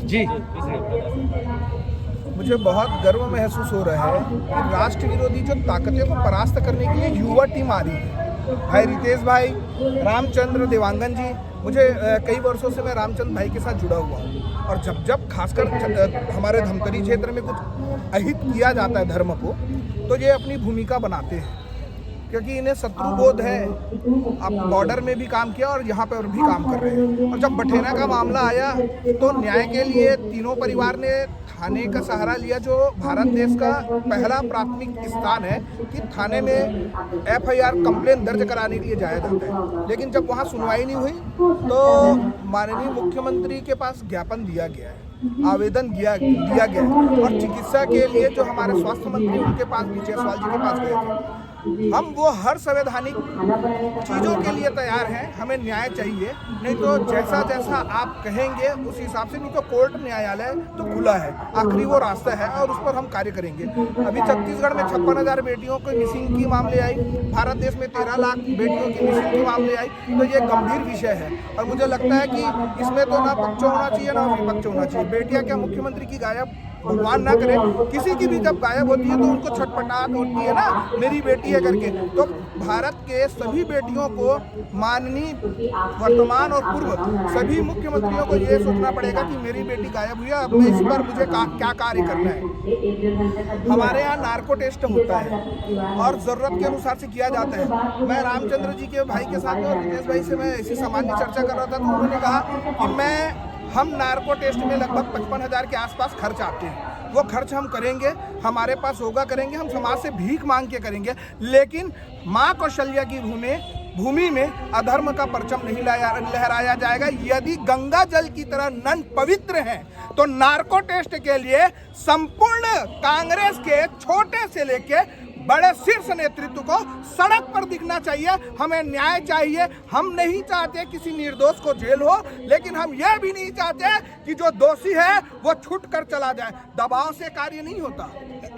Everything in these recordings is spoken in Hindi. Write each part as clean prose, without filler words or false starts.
जी, मुझे बहुत गर्व महसूस हो रहा है कि राष्ट्र विरोधी जो ताकतें को परास्त करने के लिए युवा टीम आ रही है। भाई रितेश भाई, रामचंद्र देवांगन जी, मुझे कई वर्षों से मैं रामचंद्र भाई के साथ जुड़ा हुआ हूँ और जब खासकर हमारे धमतरी क्षेत्र में कुछ अहित किया जाता है धर्म को, तो ये अपनी भूमिका बनाते हैं क्योंकि इन्हें शत्रुबोध है। आप बॉर्डर में भी काम किया और यहाँ पर भी काम कर रहे हैं। और जब बठेना का मामला आया तो न्याय के लिए तीनों परिवार ने थाने का सहारा लिया, जो भारत देश का पहला प्राथमिक स्थान है कि थाने में FIR कंप्लेन दर्ज कराने के लिए जाया जाता है। लेकिन जब वहाँ सुनवाई नहीं हुई तो माननीय मुख्यमंत्री के पास ज्ञापन दिया गया है, आवेदन दिया गया है और चिकित्सा के लिए जो हमारे स्वास्थ्य मंत्री उनके पास भी, जायसवाल जी के पास गए थे। हम वो हर संवैधानिक चीज़ों के लिए तैयार हैं। हमें न्याय चाहिए, नहीं तो जैसा जैसा आप कहेंगे उस हिसाब से, नहीं तो कोर्ट न्यायालय तो खुला है, आखिरी वो रास्ता है और उस पर हम कार्य करेंगे। अभी छत्तीसगढ़ में 56,000 बेटियों को मिसिंग की मामले आई, भारत देश में 13 लाख बेटियों की मिसिंग की मामले आई, तो ये गंभीर विषय है और मुझे लगता है कि इसमें तो ना पक्ष होना चाहिए ना विपक्ष होना चाहिए। बेटियाँ क्या मुख्यमंत्री की गायब, भगवान ना करे किसी की भी जब गायब होती है तो उनको छटपटाहट होती है ना, मेरी बेटी है करके। तो भारत के सभी बेटियों को, माननीय वर्तमान और पूर्व सभी मुख्यमंत्रियों को ये सोचना पड़ेगा कि मेरी बेटी गायब हुई है, अब मैं इस पर मुझे क्या कार्य करना है। हमारे यहाँ नार्को टेस्ट होता है और ज़रूरत के अनुसार से किया जाता है। मैं रामचंद्र जी के भाई के साथ और रितेश भाई से मैं ऐसी सामान्य चर्चा कर रहा था तो उन्होंने कहा कि हम नार्को टेस्ट में लगभग 55,000 के आसपास खर्च आते हैं, वो खर्च हम करेंगे, हमारे पास होगा करेंगे, हम समाज से भीख मांग के करेंगे। लेकिन माँ कौशल्या की भूमि में अधर्म का परचम नहीं लहराया जाएगा। यदि गंगा जल की तरह नन पवित्र हैं तो नार्को टेस्ट के लिए संपूर्ण कांग्रेस के छोटे से लेके बड़े शीर्ष नेतृत्व को सड़क पर दिखना चाहिए। हमें न्याय चाहिए। हम नहीं चाहते किसी निर्दोष को जेल हो, लेकिन हम यह भी नहीं चाहते कि जो दोषी है वो छूट कर चला जाए। दबाव से कार्य नहीं होता।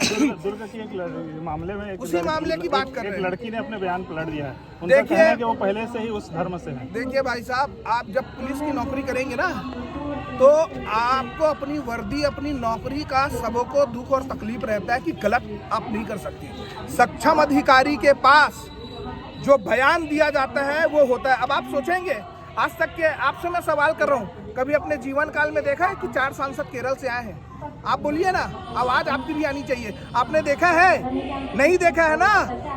दुर्ग की एक मामले में उसी मामले की बात कर रहे हैं। एक लड़की ने अपने बयान पलट दिया है। उनका कहना है कि वो पहले से ही उस धर्म से है। देखिए भाई साहब, आप जब पुलिस की नौकरी करेंगे ना तो आपको अपनी वर्दी, अपनी नौकरी का सबको दुख और तकलीफ रहता है कि गलत आप नहीं कर सकते। सक्षम अधिकारी के पास जो बयान दिया जाता है वो होता है। अब आप सोचेंगे, आज तक के आपसे मैं सवाल कर रहा हूँ, कभी अपने जीवन काल में देखा है कि 4 सांसद केरल से आए हैं? आप बोलिए ना, आवाज आपकी भी आनी चाहिए। आपने देखा है? नहीं देखा है ना?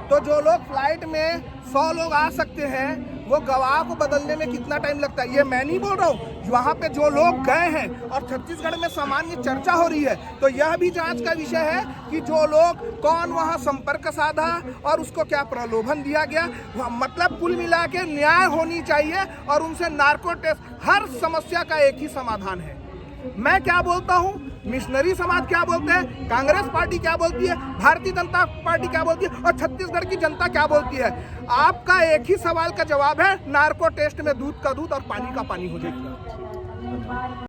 तो जो लोग फ्लाइट में 100 लोग आ सकते हैं, वो गवाह को बदलने में कितना टाइम लगता है? ये मैं नहीं बोल रहा हूँ, वहाँ पे जो लोग गए हैं और छत्तीसगढ़ में सामान्य चर्चा हो रही है, तो यह भी जांच का विषय है कि जो लोग कौन वहाँ संपर्क साधा और उसको क्या प्रलोभन दिया गया। मतलब कुल मिला के न्याय होनी चाहिए और उनसे नार्को टेस्ट, हर समस्या का एक ही समाधान है। मैं क्या बोलता हूँ, मिशनरी समाज क्या बोलते हैं, कांग्रेस पार्टी क्या बोलती है, भारतीय जनता पार्टी क्या बोलती है और छत्तीसगढ़ की जनता क्या बोलती है? आपका एक ही सवाल का जवाब है, नार्को टेस्ट में दूध का दूध और पानी का पानी हो जाएगा।